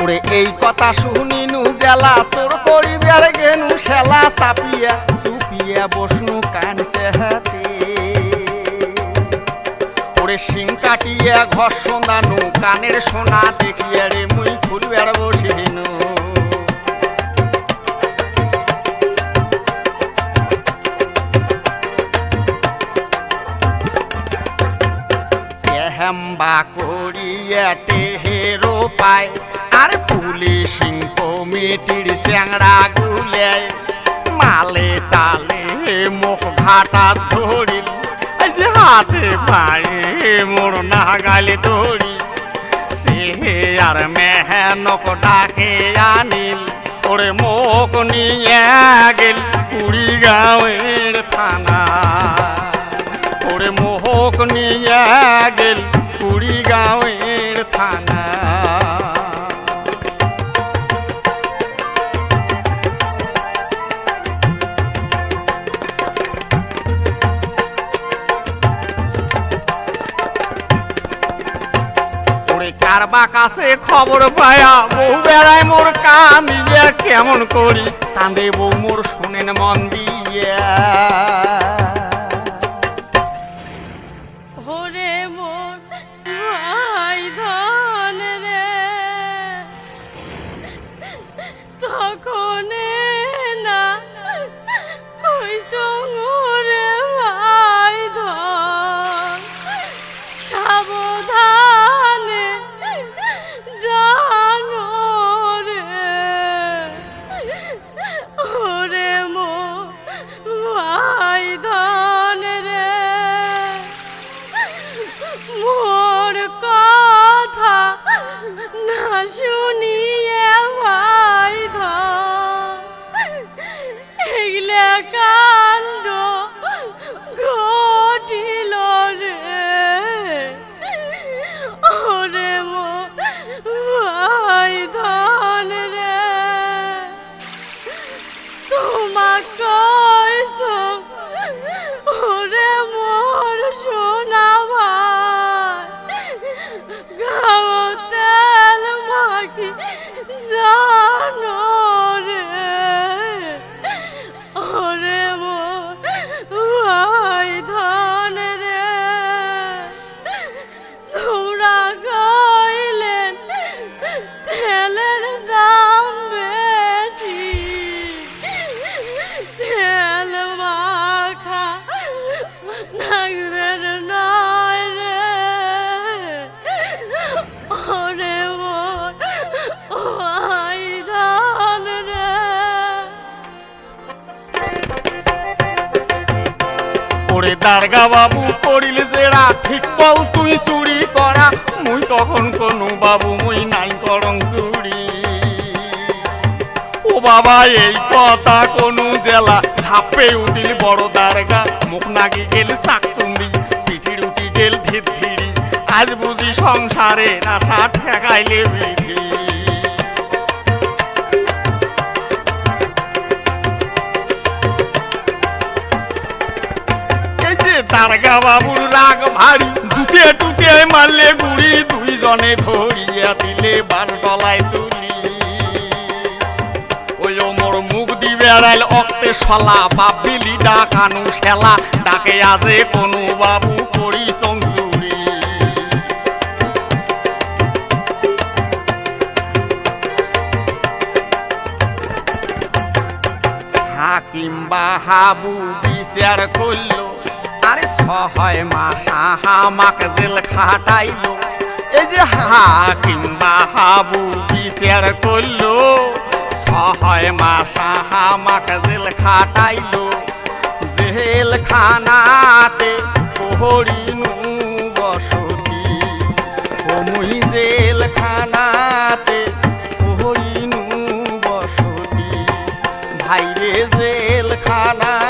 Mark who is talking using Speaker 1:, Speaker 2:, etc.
Speaker 1: ওরে এই কথা শুনিনু জেলা চোর করিবার গেনু শেলা চাপিয়া চুপিয়া বসনু কান সেহাতে ওরে শিং কাটিয়া ঘর সন্ধানু কানের সোনা দেখিয়া রে মুই খুলবার বসিনু হেম্বা করিয়া টেহেরো পায় আর পুলিশিং কমিটির চ্যাংড়া গুলাই মালে টালে মুখ ঘাটা ধরিল যে হাতে পায়ে মোর নাগালে ধরি সে আর মেহনক ডাকে আনিল ওরে মুখ নিয়ে গেল কুড়িগাঁওয়ের থানা ওরে মোহক নিয়ে গেল কুড়িগাঁওয়ের থানা ওরে কারবা কাছে খবর পায়া বউ বেড়ায় মোর কান্দিয়া কেমন করি কান্দে বউ মোর শোনেন মন দিয়া দারগা বাবু করিল জেরা ঠিক বল তুই চুরি করা মুই তখন কোনো বাবু মুই নাই করং চুরি ও বাবা এই কথা কোনো জেলা ঝাপে উঠিল বড় দারগা মুখ নাগি গেল শাকসুন্দি পিঠির উঠি গেল ধীর আজ বুঝি সংসারে আশা ঠেকাইলে বিধি দারগা বাবুর রাগ ভারী জুতে টুতে মারলে গুড়ি দুইজনে ধরিয়া দিলে বার গলায় তুলি ওই মোর মুখ দিবে আড়াইল অক্তে সলা বাবিলি ডাকানু শেলা ডাকে আজে কোনো বাবু করি সংসুরি হাকিম বাহাবু বিচার করলো আরে 6 মাস আমাকে জেল খাটাইলো এই যে হাকিম বাহাবু বিচার করলো 6 মাস আমাকে জেল খাটাইলো জেল খানাতে হরিণু বসতি ও মুই জেল খানাতে হরিণু বসতি ভাইরে জেল খানা